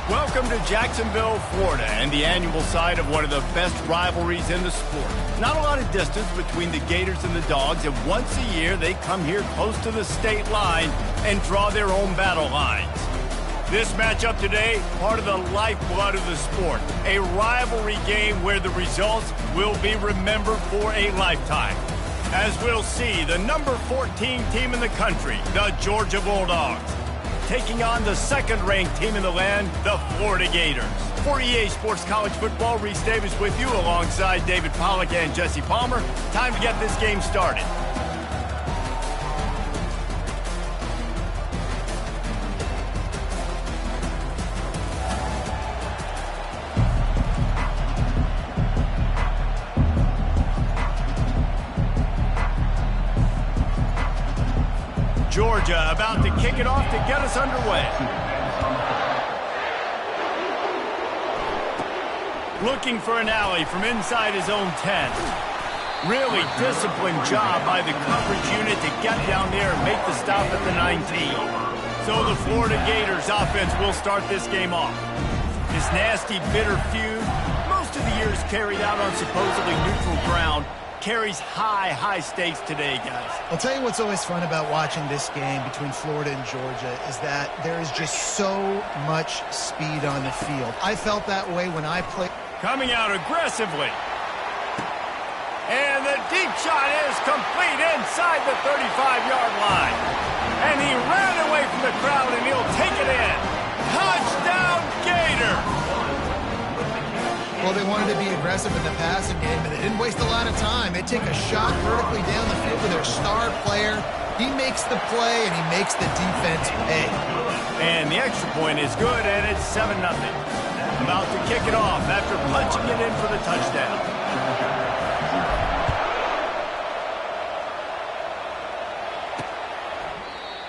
Welcome to Jacksonville, Florida, and the annual site of one of the best rivalries in the sport. Not a lot of distance between the Gators and the Dogs, and once a year they come here close to the state line and draw their own battle lines. This matchup today, part of the lifeblood of the sport, a rivalry game where the results will be remembered for a lifetime. As we'll see, the number 14 team in the country, the Georgia Bulldogs, taking on the second-ranked team in the land, the Florida Gators. For EA Sports College Football, Reese Davis with you alongside David Pollack and Jesse Palmer. Time to get this game started. Georgia about to kick it off to get us underway. Looking for an alley from inside his own 10. Really disciplined job by the coverage unit to get down there and make the stop at the 19. So the Florida Gators offense will start this game off. This nasty, bitter feud, most of the years carried out on supposedly neutral ground, carries high stakes today, guys. I'll tell you what's always fun about watching this game between Florida and Georgia is that there is just so much speed on the field. I felt that way when I played. Coming out aggressively. And the deep shot is complete inside the 35-yard line. And he ran away from the crowd, and he'll take it in. Touchdown, Gators! Well, they wanted to be aggressive in the passing game, but they didn't waste a lot of time. They take a shot vertically down the field with their star player. He makes the play, and he makes the defense pay. And the extra point is good, and it's 7-0. About to kick it off after punching it in for the touchdown.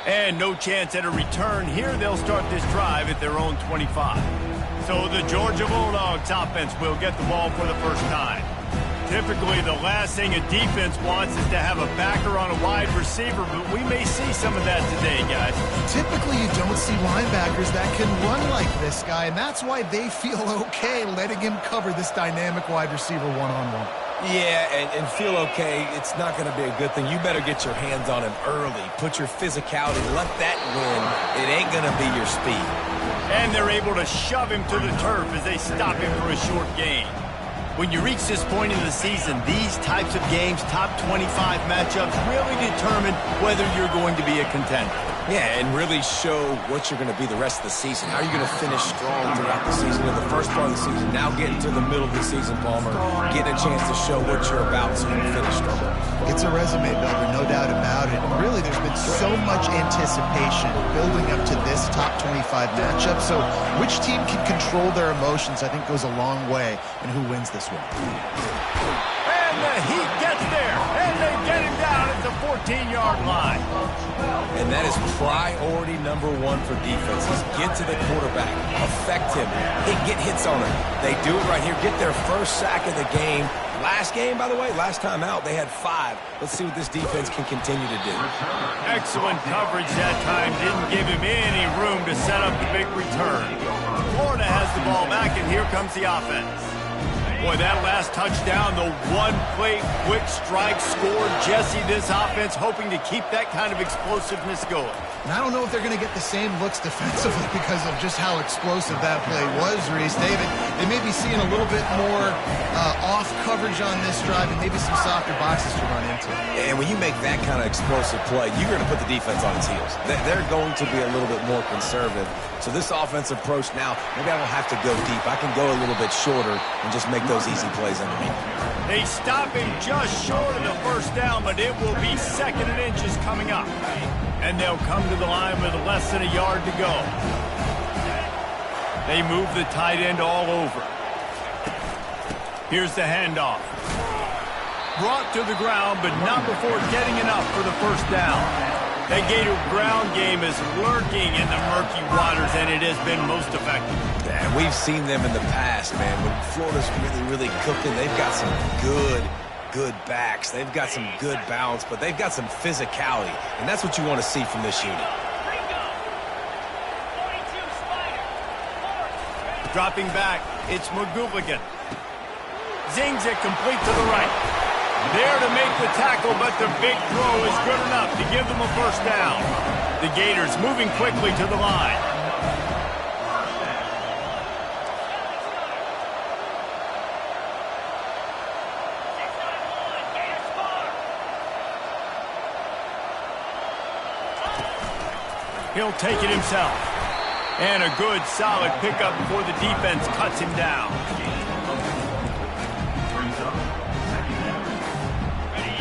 And no chance at a return here. They'll start this drive at their own 25. So the Georgia Bulldogs offense will get the ball for the first time. Typically, the last thing a defense wants is to have a backer on a wide receiver, but we may see some of that today, guys. Typically, you don't see linebackers that can run like this guy, and that's why they feel okay letting him cover this dynamic wide receiver one-on-one. Yeah, and feel okay, it's not going to be a good thing. You better get your hands on him early. Put your physicality, let that win. It ain't going to be your speed. And they're able to shove him to the turf as they stop him for a short gain. When you reach this point in the season, these types of games, top 25 matchups, really determine whether you're going to be a contender. Yeah, and really show what you're going to be the rest of the season. How are you going to finish strong throughout the season? In the first part of the season, now getting to the middle of the season, Palmer, getting a chance to show what you're about so you can finish strong. It's a resume builder, no doubt about it. And really, there's been so much anticipation building up to this top 25 matchup. So which team can control their emotions, I think, goes a long way in who wins this one. And the Heat gets there, and they get him down at the 14-yard line. And that is priority number one for defenses. Get to the quarterback, affect him, get hits on him. They do it right here, get their first sack of the game. Last game, by the way, last time out, they had 5. Let's see what this defense can continue to do. Excellent coverage that time. Didn't give him any room to set up the big return. Florida has the ball back, and here comes the offense. Boy, that last touchdown, the one-play quick strike scored. Jesse, this offense hoping to keep that kind of explosiveness going. And I don't know if they're going to get the same looks defensively because of just how explosive that play was, Reese. David, they may be seeing a little bit more off coverage on this drive and maybe some softer boxes to run into. And when you make that kind of explosive play, you're going to put the defense on its heels. They're going to be a little bit more conservative. So this offensive approach now, maybe I don't have to go deep. I can go a little bit shorter and just make those easy plays underneath. They stop him just short of the first down, but it will be 2nd and inches coming up. And they'll come to the line with less than a yard to go. They move the tight end all over. Here's the handoff. Brought to the ground, but not before getting enough for the first down. That Gator ground game is lurking in the murky waters, and it has been most effective. Yeah, we've seen them in the past, man. When Florida's really cooking, they've got some good backs. They've got some good balance, but they've got some physicality, and that's what you want to see from this unit. Dropping back, it's McGooligan. Zings it complete to the right. There to make the tackle, but the big throw is good enough to give them a first down. The Gators moving quickly to the line. He'll take it himself. And a good, solid pickup before the defense cuts him down.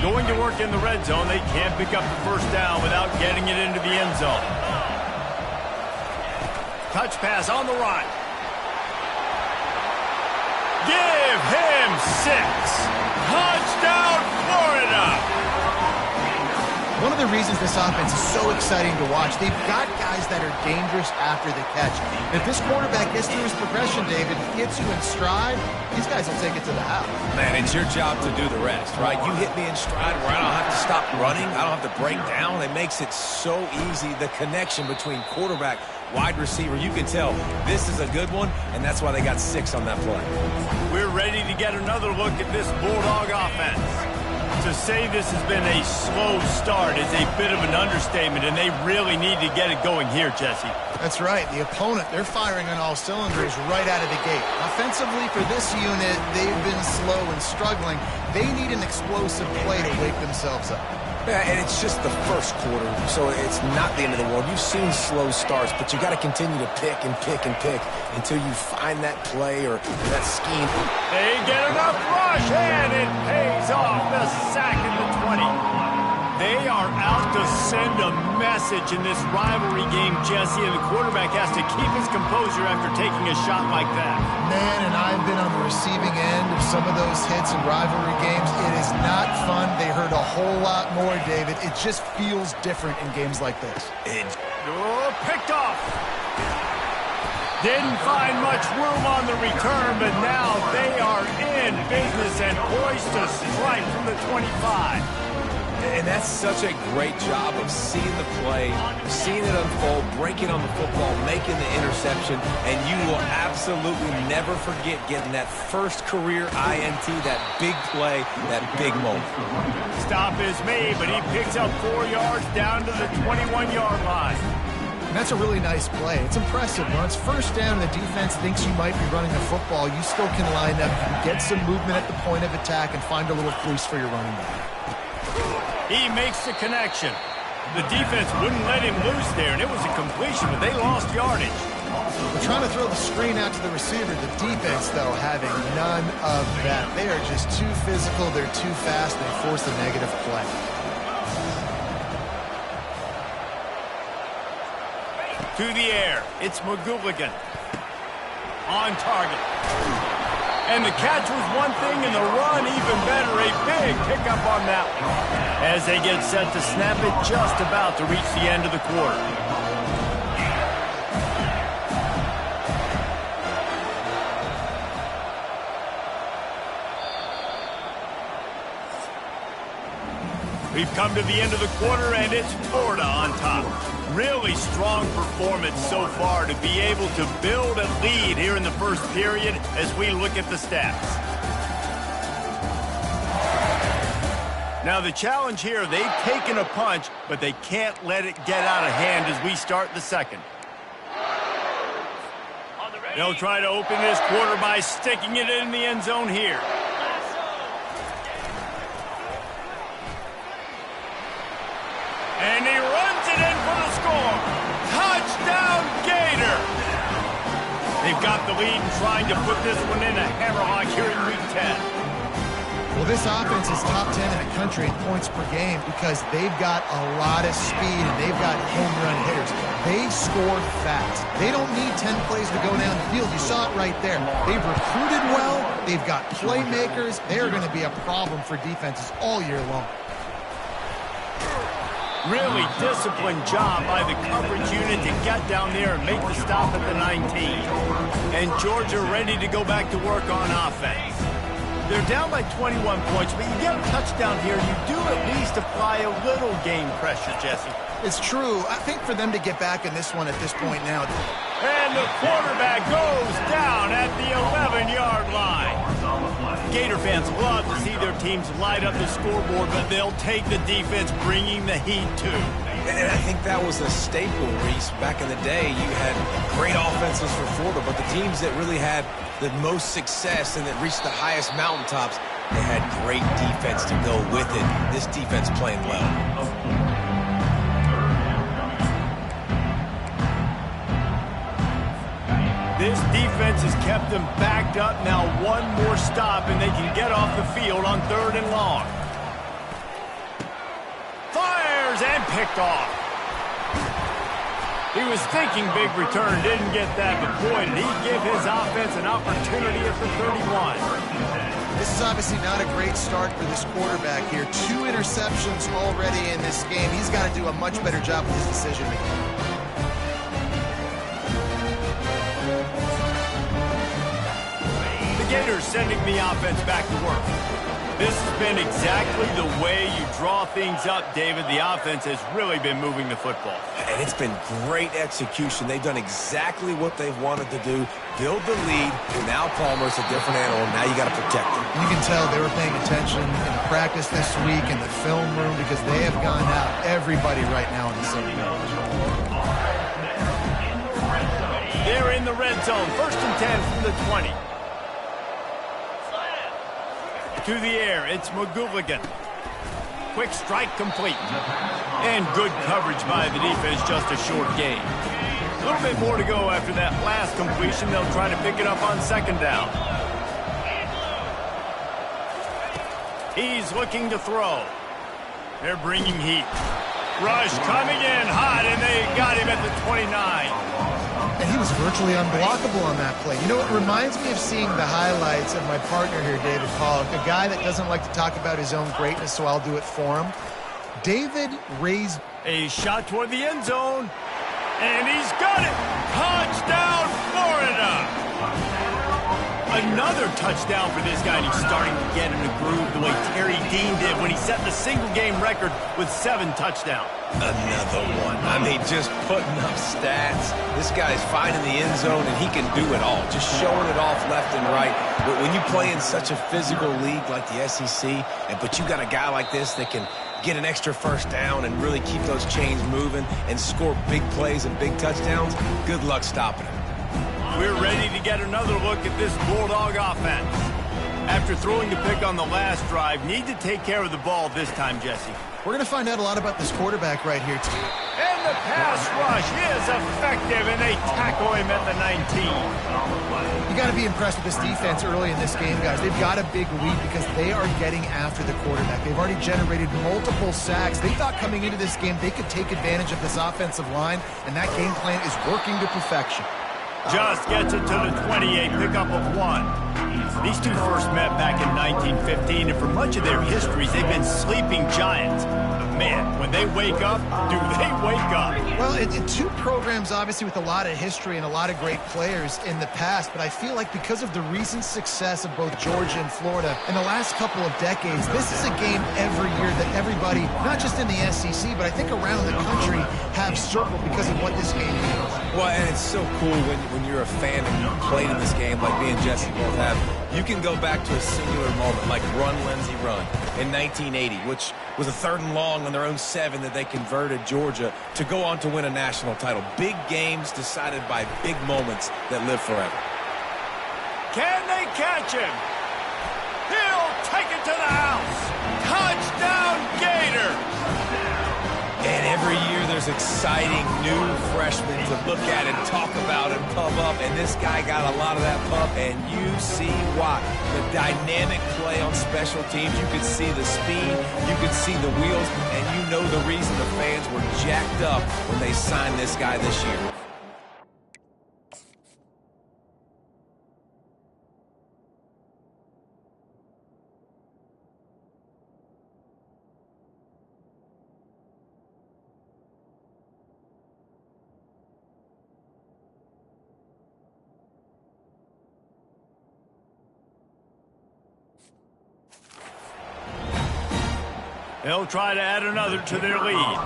Going to work in the red zone, they can't pick up the first down without getting it into the end zone. Touch pass on the right. Give him 6. Touchdown, Florida! One of the reasons this offense is so exciting to watch, they've got guys that are dangerous after the catch. If this quarterback gets through his progression, David, gets you in stride, these guys will take it to the house. Man, it's your job to do the rest, right? You hit me in stride where I don't have to stop running. I don't have to break down. It makes it so easy. The connection between quarterback, wide receiver, you can tell this is a good one, and that's why they got 6 on that play. We're ready to get another look at this Bulldog offense. To say this has been a slow start is a bit of an understatement, and they really need to get it going here, Jesse. That's right. The opponent, they're firing on all cylinders right out of the gate. Offensively, for this unit, they've been slow and struggling. They need an explosive play to wake themselves up. Yeah, and it's just the first quarter, so it's not the end of the world. You've seen slow starts, but you got to continue to pick and pick and pick until you find that play or that scheme. They get enough rush, and it pays off. The sack at the 20. They are out to send a message in this rivalry game, Jesse, and the quarterback has to keep his composure after taking a shot like that. Man, and I've been on the receiving end of some of those hits in rivalry games. It is not fun. They hurt a whole lot more, David. It just feels different in games like this. Picked off. Didn't find much room on the return, but now they are in business and poised to strike from the 25. And that's such a great job of seeing the play, seeing it unfold, breaking on the football, making the interception, and you will absolutely never forget getting that first career INT, that big play, that big moment. Stop is made, but he picks up 4 yards down to the 21-yard line. And that's a really nice play. It's impressive. When it's first down and the defense thinks you might be running the football, you still can line up, you can get some movement at the point of attack, and find a little fleece for your running back. He makes the connection. The defense wouldn't let him loose there, and it was a completion, but they lost yardage. They're trying to throw the screen out to the receiver. The defense, though, having none of that. They are just too physical. They're too fast. They force a negative play. To the air, it's McGooligan. On target. And the catch was one thing, and the run even better. A big pickup on that one. As they get set to snap it, just about to reach the end of the quarter. We've come to the end of the quarter, and it's Florida on top. Really strong performance so far to be able to build a lead here in the first period as we look at the stats. Now the challenge here, they've taken a punch, but they can't let it get out of hand as we start the second. They'll try to open this quarter by sticking it in the end zone here. And he runs it in for the score. Touchdown, Gator! They've got the lead and trying to put this one in a hammerlock here in Week 10. Well, this offense is top 10 in the country in points per game because they've got a lot of speed and they've got home run hitters. They score fast. They don't need 10 plays to go down the field. You saw it right there. They've recruited well. They've got playmakers. They are going to be a problem for defenses all year long. Really disciplined job by the coverage unit to get down there and make the stop at the 19. And Georgia ready to go back to work on offense. They're down by 21 points, but you get a touchdown here, you do at least apply a little game pressure, Jesse. It's true. I think for them to get back in this one at this point now, And the quarterback goes down at the 11-yard line. Gator fans love to see their teams light up the scoreboard, but they'll take the defense bringing the heat too. And I think that was a staple, Reese. Back in the day, you had great offenses for Florida, but the teams that really had the most success and that reached the highest mountaintops, they had great defense to go with it. This defense playing well. This defense has kept them backed up. Now one more stop, and they can get off the field on 3rd and long. Fires and picked off. He was thinking big return, didn't get that, but boy, did he give his offense an opportunity at the 31. This is obviously not a great start for this quarterback here. 2 interceptions already in this game. He's got to do a much better job with his decision-making. Gators sending the offense back to work. This has been exactly the way you draw things up, David. The offense has really been moving the football. And it's been great execution. They've done exactly what they've wanted to do. Build the lead. Now Palmer's a different animal. Now you got to protect him. You can tell they were paying attention in the practice this week in the film room because they have gone out everybody right now in the same page. They're in the red zone. 1st and 10 from the 20. To the air, it's McGooligan. Quick strike complete. And good coverage by the defense, just a short gain. A little bit more to go after that last completion. They'll try to pick it up on 2nd down. He's looking to throw. They're bringing heat. Rush coming in hot, and they got him at the 29. And he was virtually unblockable on that play. You know, it reminds me of seeing the highlights of my partner here, David Pollock, a guy that doesn't like to talk about his own greatness, so I'll do it for him. David raised a shot toward the end zone, and he's got it. Touchdown, Florida! Another touchdown for this guy, and he's starting to get in the groove the way Terry Dean did when he set the single-game record with 7 touchdowns. Another one. I mean, just putting up stats. This guy's finding the end zone, and he can do it all. Just showing it off left and right. But when you play in such a physical league like the SEC, but you got a guy like this that can get an extra 1st down and really keep those chains moving and score big plays and big touchdowns, good luck stopping him. We're ready to get another look at this Bulldog offense. After throwing the pick on the last drive, need to take care of the ball this time, Jesse. We're going to find out a lot about this quarterback right here, too. And the pass rush is effective, and they tackle him at the 19. You got to be impressed with this defense early in this game, guys. They've got a big lead because they are getting after the quarterback. They've already generated multiple sacks. They thought coming into this game they could take advantage of this offensive line, and that game plan is working to perfection. Just gets it to the 28, pickup of 1. These two first met back in 1915, and for much of their histories, they've been sleeping giants. But man, when they wake up, do they wake up? Well, two programs, obviously, with a lot of history and a lot of great players in the past, but I feel like because of the recent success of both Georgia and Florida in the last couple of decades, this is a game every year that everybody, not just in the SEC, but I think around the country, have circled because of what this game means. Well, and it's so cool when you're a fan and you played in this game like me and Jesse both have. You can go back to a singular moment like Run, Lindsey, Run in 1980, which was a 3rd and long on their own 7 that they converted Georgia to go on to win a national title. Big games decided by big moments that live forever. Can they catch him? He'll take it to the house. Touchdown, Gators! And every year there's exciting new freshmen to look at and talk about and pump up. And this guy got a lot of that pump, and you see why. The dynamic play on special teams. You could see the speed. You could see the wheels. And you know the reason the fans were jacked up when they signed this guy this year. They'll try to add another to their lead.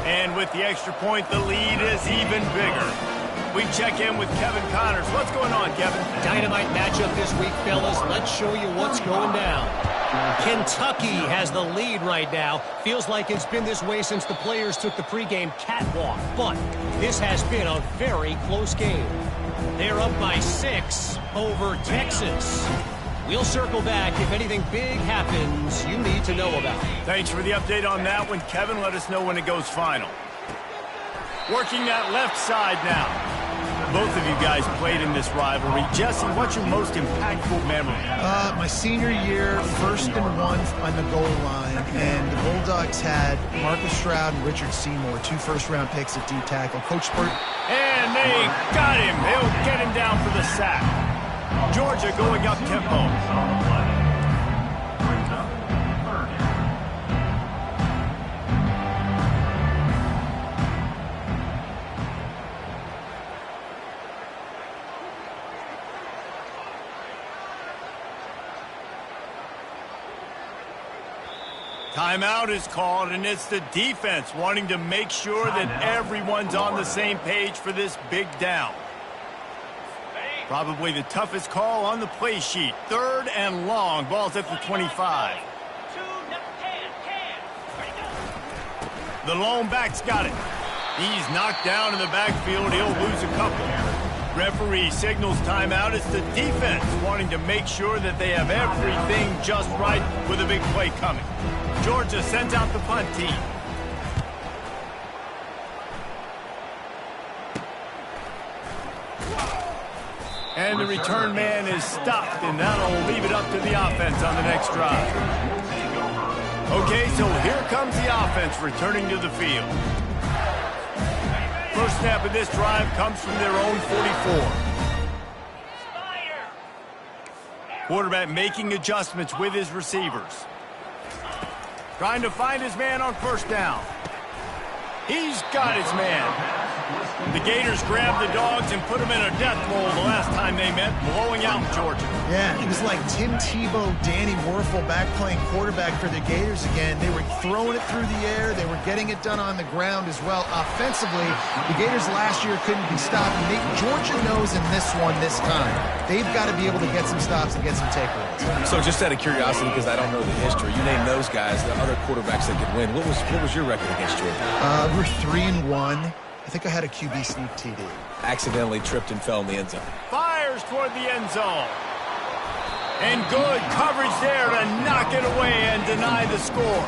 And with the extra point, the lead is even bigger. We check in with Kevin Connors. What's going on, Kevin? Dynamite matchup this week, fellas. Let's show you what's going down. Kentucky has the lead right now. Feels like it's been this way since the players took the pregame catwalk. But this has been a very close game. They're up by 6 over Texas. We'll circle back if anything big happens you need to know about. Thanks for the update on that one, Kevin. Let us know when it goes final. Working that left side now. Both of you guys played in this rivalry. Jesse, what's your most impactful memory? My senior year, 1st and 1 on the goal line, and the Bulldogs had Marcus Stroud and Richard Seymour, 2 first-round picks at D-tackle. Coach Spurt. And they got him. They'll get him down for the sack. Georgia going up tempo. Timeout is called, and it's the defense wanting to make sure that everyone's on the same page for this big down. Probably the toughest call on the play sheet. 3rd and long. Ball's at the 25. The lone back's got it. He's knocked down in the backfield. He'll lose a couple. Referee signals timeout. It's the defense wanting to make sure that they have everything just right with a big play coming. Georgia sends out the punt team. And the return man is stopped, and that'll leave it up to the offense on the next drive. Okay, so here comes the offense returning to the field. First snap of this drive comes from their own 44. Quarterback making adjustments with his receivers. Trying to find his man on 1st down. He's got his man. The Gators grabbed the Dogs and put them in a death roll the last time they met, blowing out Georgia. Yeah, it was like Tim Tebow, Danny Werfel back playing quarterback for the Gators again. They were throwing it through the air. They were getting it done on the ground as well. Offensively, the Gators last year couldn't be stopped. Georgia knows in this one this time, they've got to be able to get some stops and get some takeaways. So just out of curiosity, because I don't know the history, you name those guys, the other quarterbacks that could win. What was your record against Georgia? We're 3-1. I think I had a QB sneak TD. Accidentally tripped and fell in the end zone. Fires toward the end zone. And good coverage there to knock it away and deny the score.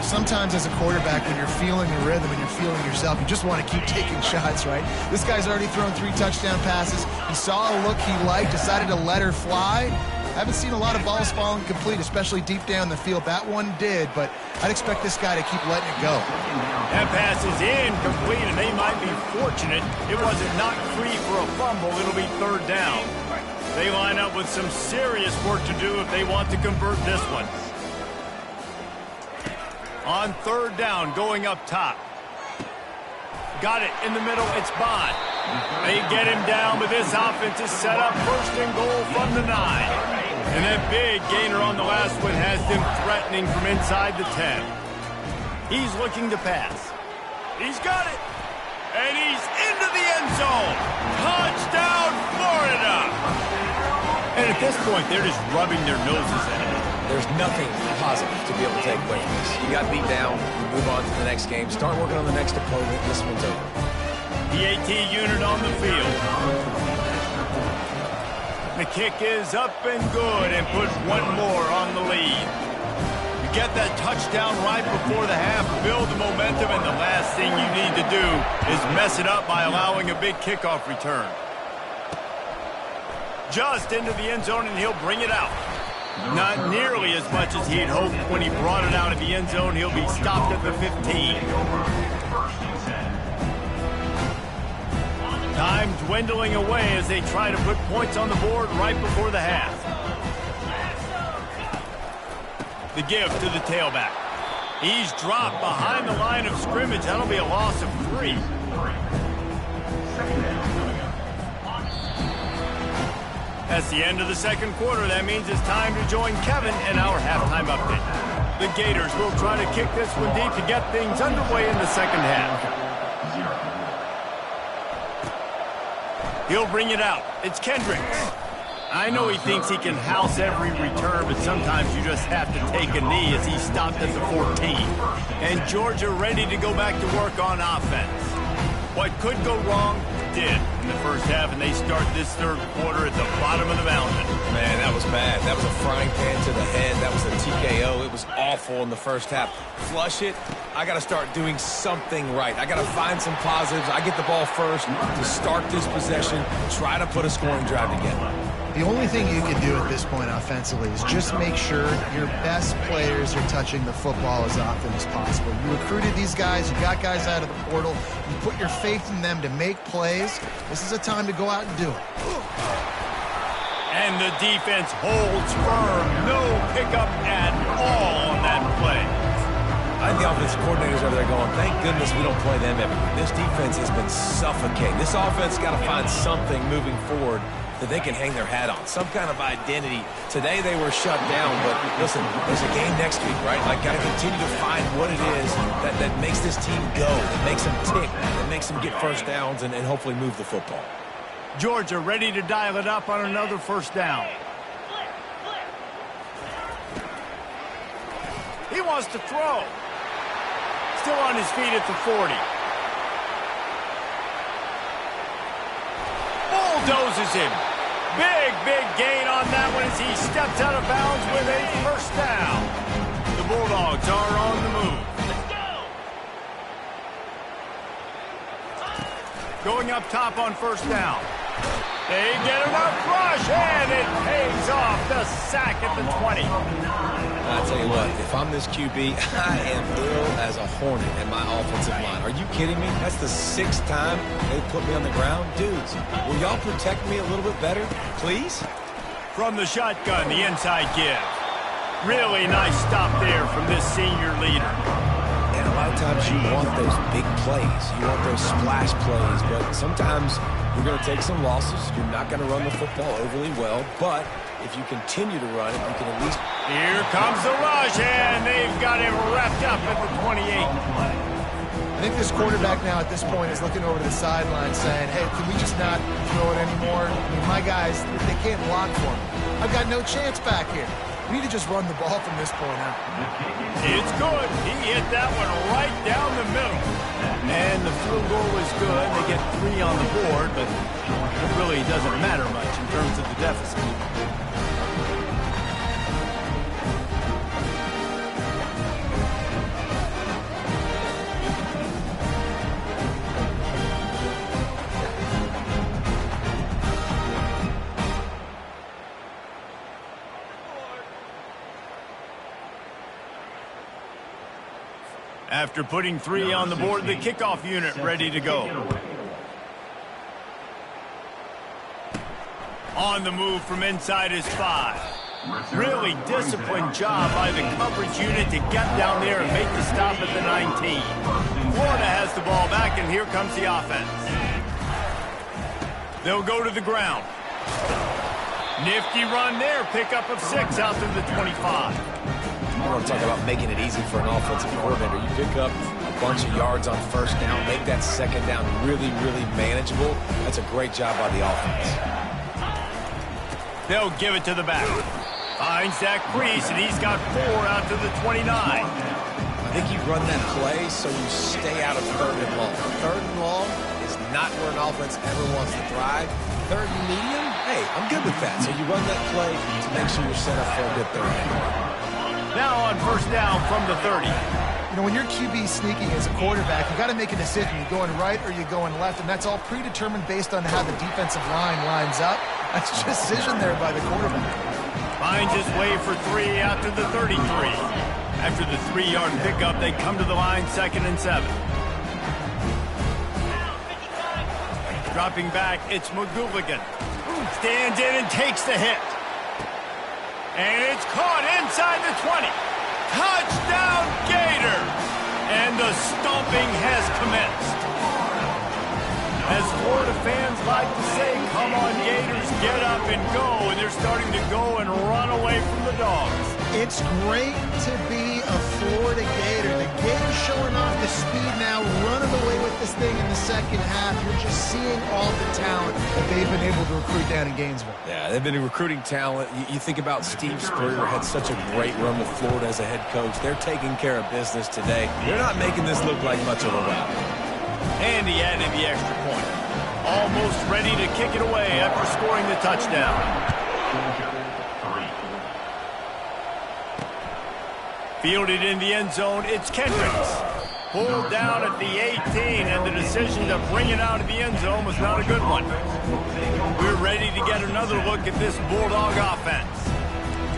Sometimes as a quarterback, when you're feeling the rhythm and you're feeling yourself, you just want to keep taking shots, right? This guy's already thrown 3 touchdown passes. He saw a look he liked, decided to let her fly. I haven't seen a lot of balls falling complete, especially deep down the field. That one did, but I'd expect this guy to keep letting it go. That pass is incomplete, and they might be fortunate it wasn't knocked free for a fumble. It'll be 3rd down. They line up with some serious work to do if they want to convert this one. On 3rd down, going up top. Got it in the middle. It's Bond. They get him down, but this offense is set up 1st and goal from the 9. And that big gainer on the last one has them threatening from inside the 10. He's looking to pass. He's got it. And he's into the end zone. Touchdown, Florida. And at this point, they're just rubbing their noses at it. There's nothing positive to be able to take away from this. You got beat down, move on to the next game, start working on the next opponent. This one's over. The AT unit on the field. The kick is up and good and puts one more on the lead. You get that touchdown right before the half, build the momentum, and the last thing you need to do is mess it up by allowing a big kickoff return. Just into the end zone, and he'll bring it out. Not nearly as much as he'd hoped when he brought it out of the end zone. He'll be stopped at the 15. Time dwindling away as they try to put points on the board right before the half. The give to the tailback. He's dropped behind the line of scrimmage. That'll be a loss of 3. That's the end of the second quarter. That means it's time to join Kevin in our halftime update. The Gators will try to kick this one deep to get things underway in the second half. He'll bring it out. It's Kendricks. I know he thinks he can house every return, but sometimes you just have to take a knee as he stopped at the 14. And Georgia ready to go back to work on offense. What could go wrong did in the first half, and they start this third quarter at the bottom of the mountain. Man, that was bad. That was a frying pan to the head. That was a TKO. It was awful in the first half. Flush it. I got to start doing something right. I got to find some positives. I get the ball first to start this possession, try to put a scoring drive together. The only thing you can do at this point offensively is just make sure your best players are touching the football as often as possible. You recruited these guys, you got guys out of the portal, you put your faith in them to make plays. This is a time to go out and do it. And the defense holds firm. No pickup at all on that play. I think the offensive coordinators over there going, thank goodness we don't play them every week. This defense has been suffocating. This offense got to find something moving forward that they can hang their hat on, some kind of identity. Today they were shut down, but listen, there's a game next week, right? Like, got to continue to find what it is that makes this team go, that makes them tick, that makes them get first downs and hopefully move the football. Georgia ready to dial it up on another first down. He wants to throw. Still on his feet at the 40. Bulldozes him. Big gain on that one as he steps out of bounds with a first down. The Bulldogs are on the move. Going up top on first down. They get enough rush, and it pays off the sack at the 20. I'll tell you what, if I'm this QB, I am ill as a hornet in my offensive line. Are you kidding me? That's the 6th time they put me on the ground. Dudes, will y'all protect me a little bit better, please? From the shotgun, the inside give. Really nice stop there from this senior leader. And a lot of times you want those big plays. You want those splash plays, but sometimes you're going to take some losses. You're not going to run the football overly well, but if you continue to run it, you can at least... Here comes the rush, and they've got him wrapped up at the 28. I think this quarterback now at this point is looking over to the sideline saying, hey, can we just not throw it anymore? I mean, my guys, they can't block for me. I've got no chance back here. We need to just run the ball from this point on. It's good. He hit that one right down the middle. And the field goal is good. They get 3 on the board, but it really doesn't matter much in terms of the deficit. After putting 3 on the board, the kickoff unit ready to go. On the move from inside his 5. Really disciplined job by the coverage unit to get down there and make the stop at the 19. Florida has the ball back, and here comes the offense. They'll go to the ground. Nifty run there, pickup of 6 out to the 25. I want to talk about making it easy for an offensive coordinator. You pick up a bunch of yards on first down, make that second down really manageable. That's a great job by the offense. They'll give it to the back. Finds that crease, and he's got 4 out to the 29. I think you run that play so you stay out of 3rd and long. 3rd and long is not where an offense ever wants to thrive. 3rd and medium, hey, I'm good with that. So you run that play to make sure you're set up for a good 3rd down. Now on first down from the 30. You know, when you're QB sneaking as a quarterback, you got to make a decision. You're going right or you're going left, and that's all predetermined based on how the defensive line lines up. That's a decision there by the quarterback. Finds his way for 3 out to the 33. After the 3-yard pickup, they come to the line 2nd and 7. Dropping back, it's McGooligan. Stands in and takes the hit. And it's caught inside the 20. Touchdown, Gators! And the stomping has commenced. As Florida fans like to say, come on, Gators, get up and go. And they're starting to go and run away from the Dogs. It's great to be a Florida Gator. The Gators showing off the speed now, running away with this thing in the second half. You're just seeing all the talent that they've been able to recruit down in Gainesville. Yeah, they've been recruiting talent. You think about Steve Spurrier, had such a great run with Florida as a head coach. They're taking care of business today. They're not making this look like much of a rout. And he added the extra point. Almost ready to kick it away after scoring the touchdown. Fielded in the end zone, it's Kendricks. Pulled down at the 18, and the decision to bring it out of the end zone was not a good one. We're ready to get another look at this Bulldog offense.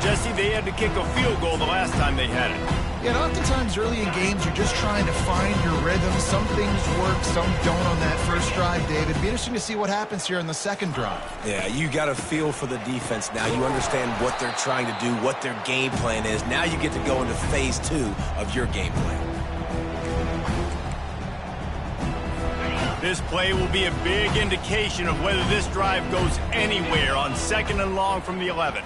Jesse, they had to kick a field goal the last time they had it. Yeah, and oftentimes early in games, you're just trying to find your rhythm. Some things work, some don't on that first drive, David. It'd be interesting to see what happens here in the second drive. Yeah, you got a feel for the defense now. You understand what they're trying to do, what their game plan is. Now you get to go into phase 2 of your game plan. This play will be a big indication of whether this drive goes anywhere on 2nd and long from the 11.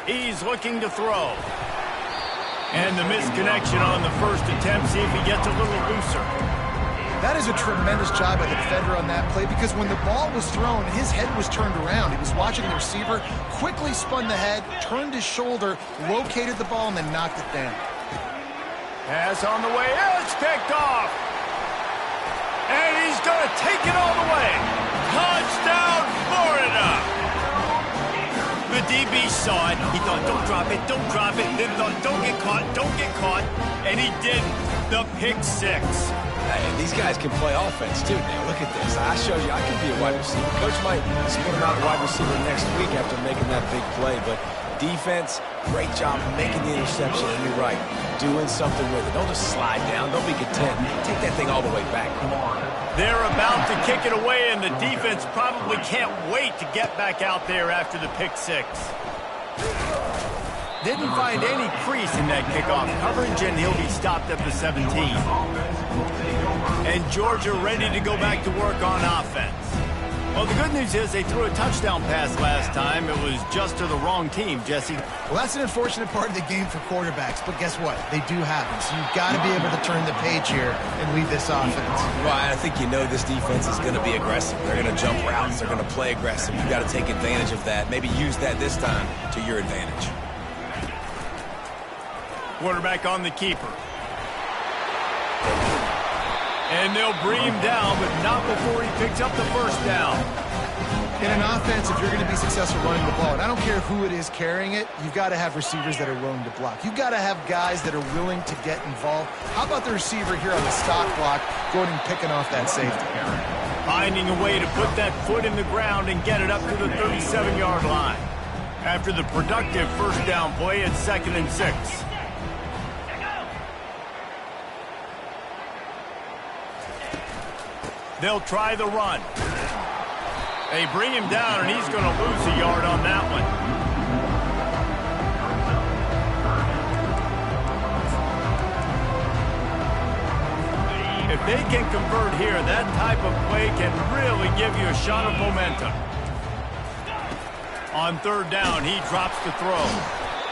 He's looking to throw. And the misconnection on the first attempt. See if he gets a little looser. That is a tremendous job by the defender on that play, because when the ball was thrown, his head was turned around. He was watching the receiver, quickly spun the head, turned his shoulder, located the ball, and then knocked it down. Pass on the way. It's picked off. And he's going to take it all the way. Touchdown, Florida. The DB saw it. He thought, don't drop it, don't drop it. Then thought, don't get caught, don't get caught. And he didn't. The pick 6. Hey, these guys can play offense, too. Now, look at this. I showed you I can be a wide receiver. Coach might split him out a wide receiver next week after making that big play. But defense, great job making the interception. And you're right, doing something with it. Don't just slide down. Don't be content. Take that thing all the way back. They're about to kick it away, and the defense probably can't wait to get back out there after the pick 6. Didn't find any crease in that kickoff coverage, and he'll be stopped at the 17. And Georgia ready to go back to work on offense. Well, the good news is they threw a touchdown pass last time. It was just to the wrong team, Jesse. Well, that's an unfortunate part of the game for quarterbacks, but guess what? They do happen. So you've got to be able to turn the page here and lead this offense. Well, I think you know this defense is going to be aggressive. They're going to jump routes. They're going to play aggressive. You've got to take advantage of that. Maybe use that this time to your advantage. Quarterback on the keeper. And they'll bring him down, but not before he picks up the first down. In an offense, if you're going to be successful running the ball, and I don't care who it is carrying it, you've got to have receivers that are willing to block. You've got to have guys that are willing to get involved. How about the receiver here on the stock block going and picking off that safety? Finding a way to put that foot in the ground and get it up to the 37-yard line. After the productive first down play, it's 2nd and 6. They'll try the run. They bring him down, and he's going to lose a yard on that one. If they can convert here, that type of play can really give you a shot of momentum. On 3rd down, he drops the throw.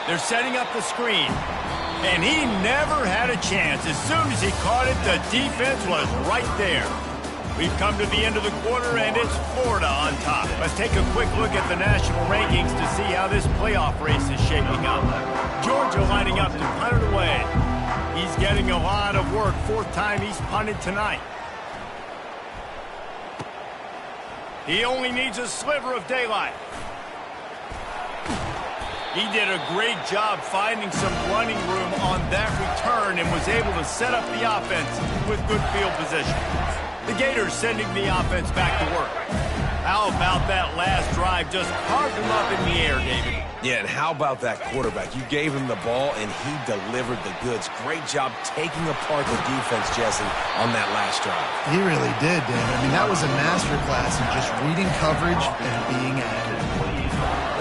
They're setting up the screen. And he never had a chance. As soon as he caught it, the defense was right there. We've come to the end of the quarter, and it's Florida on top. Let's take a quick look at the national rankings to see how this playoff race is shaping up. Georgia lining up to punt it away. He's getting a lot of work. 4th time he's punted tonight. He only needs a sliver of daylight. He did a great job finding some running room on that return and was able to set up the offense with good field position. The Gators sending the offense back to work. How about that last drive? Just carved him up in the air, David. Yeah, and how about that quarterback? You gave him the ball, and he delivered the goods. Great job taking apart the defense, Jesse, on that last drive. He really did, Dan. I mean, that was a masterclass in just reading coverage and being accurate.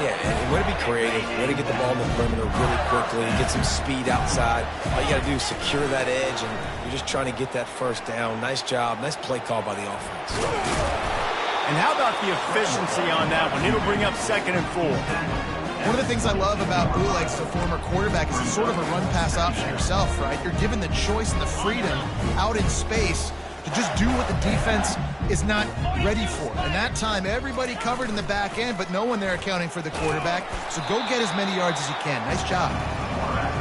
Yeah, and way to be creative, way to get the ball in the perimeter really quickly, get some speed outside. All you got to do is secure that edge, and you're just trying to get that first down. Nice job. Nice play call by the offense. And how about the efficiency on that one? It'll bring up 2nd and 4. One of the things I love about Uleg's, the former quarterback, is it's sort of a run-pass option yourself, right? You're given the choice and the freedom out in space to just do what the defense is not ready for. And that time, everybody covered in the back end, but no one there accounting for the quarterback. So go get as many yards as you can. Nice job.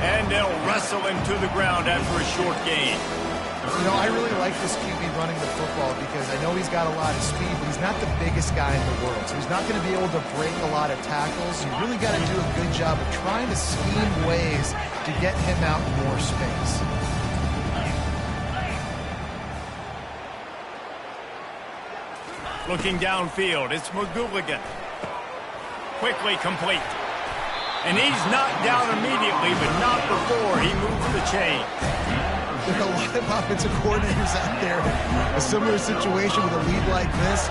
And they'll wrestle him to the ground after a short gain. You know, I really like this QB running the football because I know he's got a lot of speed, but he's not the biggest guy in the world. So he's not going to be able to break a lot of tackles. You really got to do a good job of trying to scheme ways to get him out in more space. Looking downfield, it's McGooligan. Quickly complete. And he's knocked down immediately, but not before he moves the chain. There are a lot of offensive coordinators out there. A similar situation with a lead like this.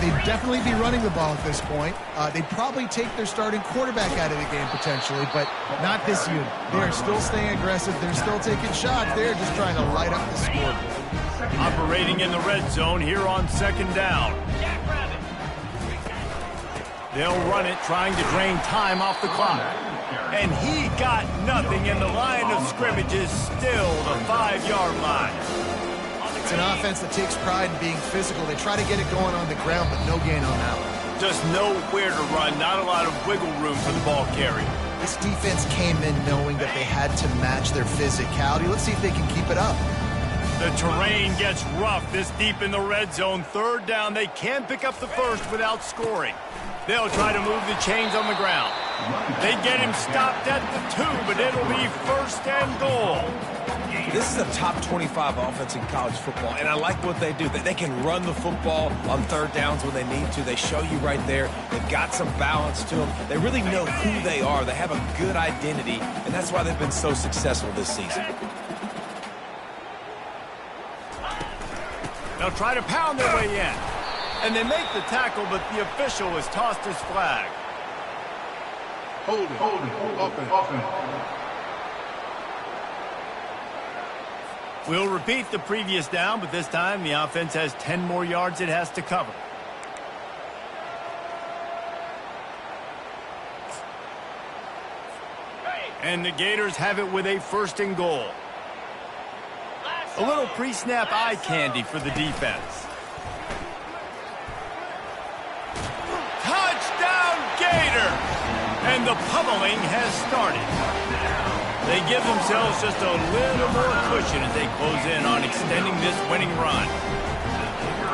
They'd definitely be running the ball at this point. They'd probably take their starting quarterback out of the game potentially, but not this unit. They're still staying aggressive. They're still taking shots. They're just trying to light up the scoreboard. Operating in the red zone here on second down. They'll run it, trying to drain time off the clock. And he got nothing, and the line of scrimmage is still the 5-yard line. It's an offense that takes pride in being physical. They try to get it going on the ground, but no gain on that one. Just nowhere to run, not a lot of wiggle room for the ball carrier. This defense came in knowing that they had to match their physicality. Let's see if they can keep it up. The terrain gets rough this deep in the red zone. Third down, they can't pick up the first without scoring. They'll try to move the chains on the ground. They get him stopped at the 2, but it'll be first and goal. This is a top 25 offense in college football, and I like what they do. They can run the football on third downs when they need to. They show you right there. They've got some balance to them. They really know who they are. They have a good identity, and that's why they've been so successful this season. They'll try to pound their way in. And they make the tackle, but the official has tossed his flag. Hold it, offense. We'll repeat the previous down, but this time the offense has 10 more yards it has to cover. And the Gators have it with a first and goal. A little pre-snap eye candy for the defense. Touchdown, Gators! And the pummeling has started. They give themselves just a little more cushion as they close in on extending this winning run.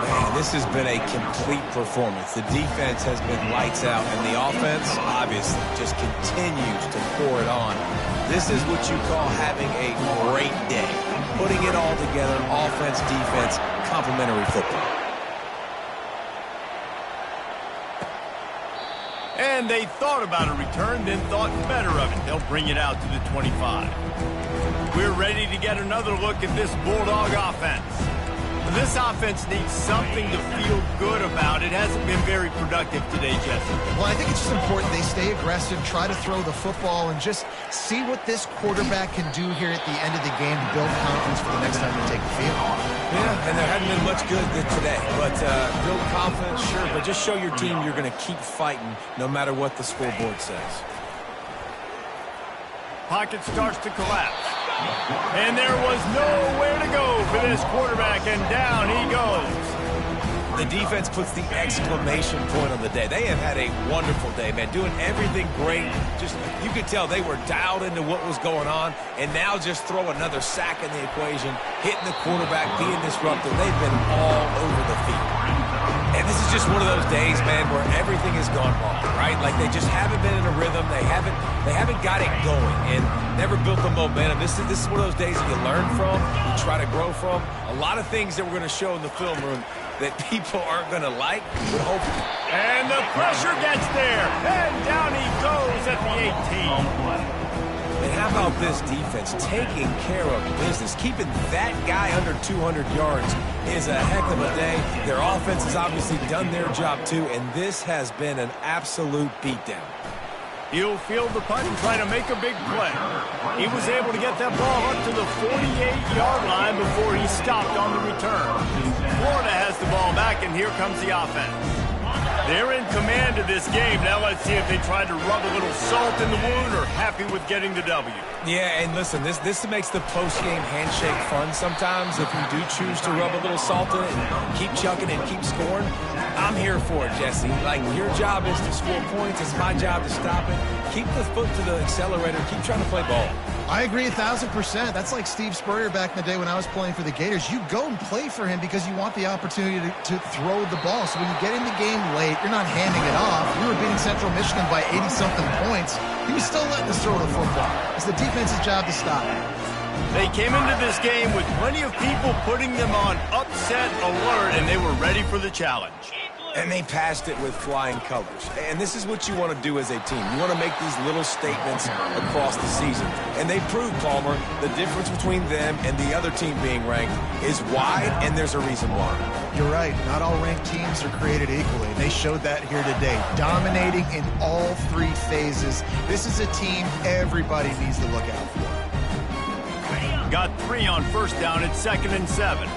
Man, this has been a complete performance. The defense has been lights out, and the offense, obviously, just continues to pour it on. This is what you call having a great day. Putting it all together, offense, defense, complementary football. And they thought about a return, then thought better of it. They'll bring it out to the 25. We're ready to get another look at this Bulldog offense. This offense needs something to feel good about. It hasn't been very productive today, Jesse. Well, I think it's just important they stay aggressive, try to throw the football, and just see what this quarterback can do here at the end of the game to build confidence for the next time they take the field. Yeah, and there hadn't been much good today. But build confidence, sure, but just show your team you're going to keep fighting no matter what the scoreboard says. Pocket starts to collapse. And there was nowhere to go for this quarterback, and down he goes. The defense puts the exclamation point on the day. They have had a wonderful day, man, doing everything great. Just, you could tell they were dialed into what was going on, and now just throw another sack in the equation, hitting the quarterback, being disruptive. They've been all over the field. And this is just one of those days, man, where everything has gone wrong, right? Like they just haven't been in a rhythm. They haven't got it going and never built the momentum. This is one of those days that you learn from, you try to grow from. A lot of things that we're going to show in the film room that people aren't going to like, but hopefully. And the pressure gets there, and down he goes at the 18. And how about this defense taking care of business? Keeping that guy under 200 yards is a heck of a day. Their offense has obviously done their job too, and this has been an absolute beatdown. He'll field the punt and try to make a big play. He was able to get that ball up to the 48-yard line before he stopped on the return. Florida has the ball back, and here comes the offense. They're in command of this game. Now let's see if they try to rub a little salt in the wound or happy with getting the W. Yeah, and listen, this makes the post-game handshake fun sometimes. If you do choose to rub a little salt in it and keep chucking and keep scoring, I'm here for it, Jesse. Like, your job is to score points. It's my job to stop it. Keep the foot to the accelerator. Keep trying to play ball. I agree 1,000%. That's like Steve Spurrier back in the day when I was playing for the Gators. You go and play for him because you want the opportunity to throw the ball. So when you get in the game late, you're not handing it off. We were beating Central Michigan by 80-something points. He was still letting us throw the football. It's the defense's job to stop it. They came into this game with plenty of people putting them on upset alert, and they were ready for the challenge. And they passed it with flying colors. And this is what you want to do as a team. You want to make these little statements across the season. And they proved, Palmer, the difference between them and the other team being ranked is wide, and there's a reason why. You're right. Not all ranked teams are created equally. They showed that here today, dominating in all three phases. This is a team everybody needs to look out for. Got 3 on first down at 2nd and 7.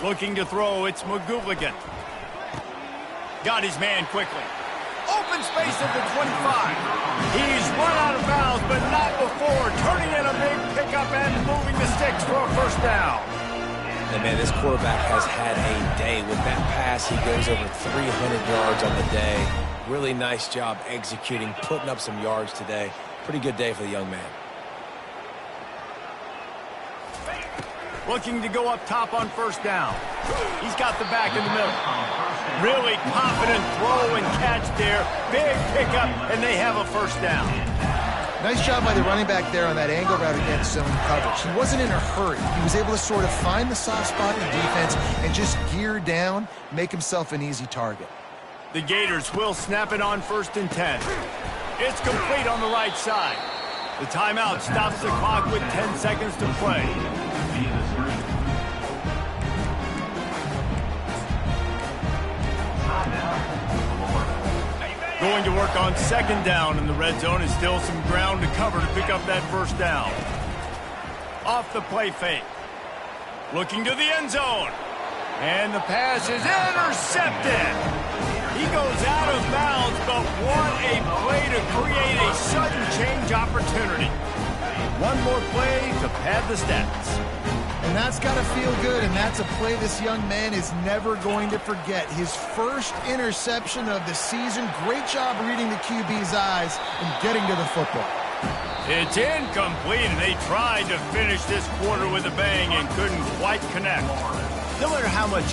Looking to throw, it's McGooligan. Got his man quickly. Open space at the 25. He's run out of bounds, but not before. Turning in a big pickup and moving the sticks for a first down. And, man, this quarterback has had a day. With that pass, he goes over 300 yards on the day. Really nice job executing, putting up some yards today. Pretty good day for the young man. Looking to go up top on first down. He's got the back in the middle. Really confident throw and catch there. Big pickup, and they have a first down. Nice job by the running back there on that angle route against zone coverage. He wasn't in a hurry. He was able to sort of find the soft spot in the defense and just gear down, make himself an easy target. The Gators will snap it on 1st and 10. It's complete on the right side. The timeout stops the clock with 10 seconds to play. Going to work on 2nd down in the red zone, and still some ground to cover to pick up that first down. Off the play fake. Looking to the end zone. And the pass is intercepted. He goes out of bounds, but what a play to create a sudden change opportunity. One more play to pad the stats. And that's got to feel good, and that's a play this young man is never going to forget. His first interception of the season. Great job reading the QB's eyes and getting to the football. It's incomplete, and they tried to finish this quarter with a bang and couldn't quite connect. No matter how much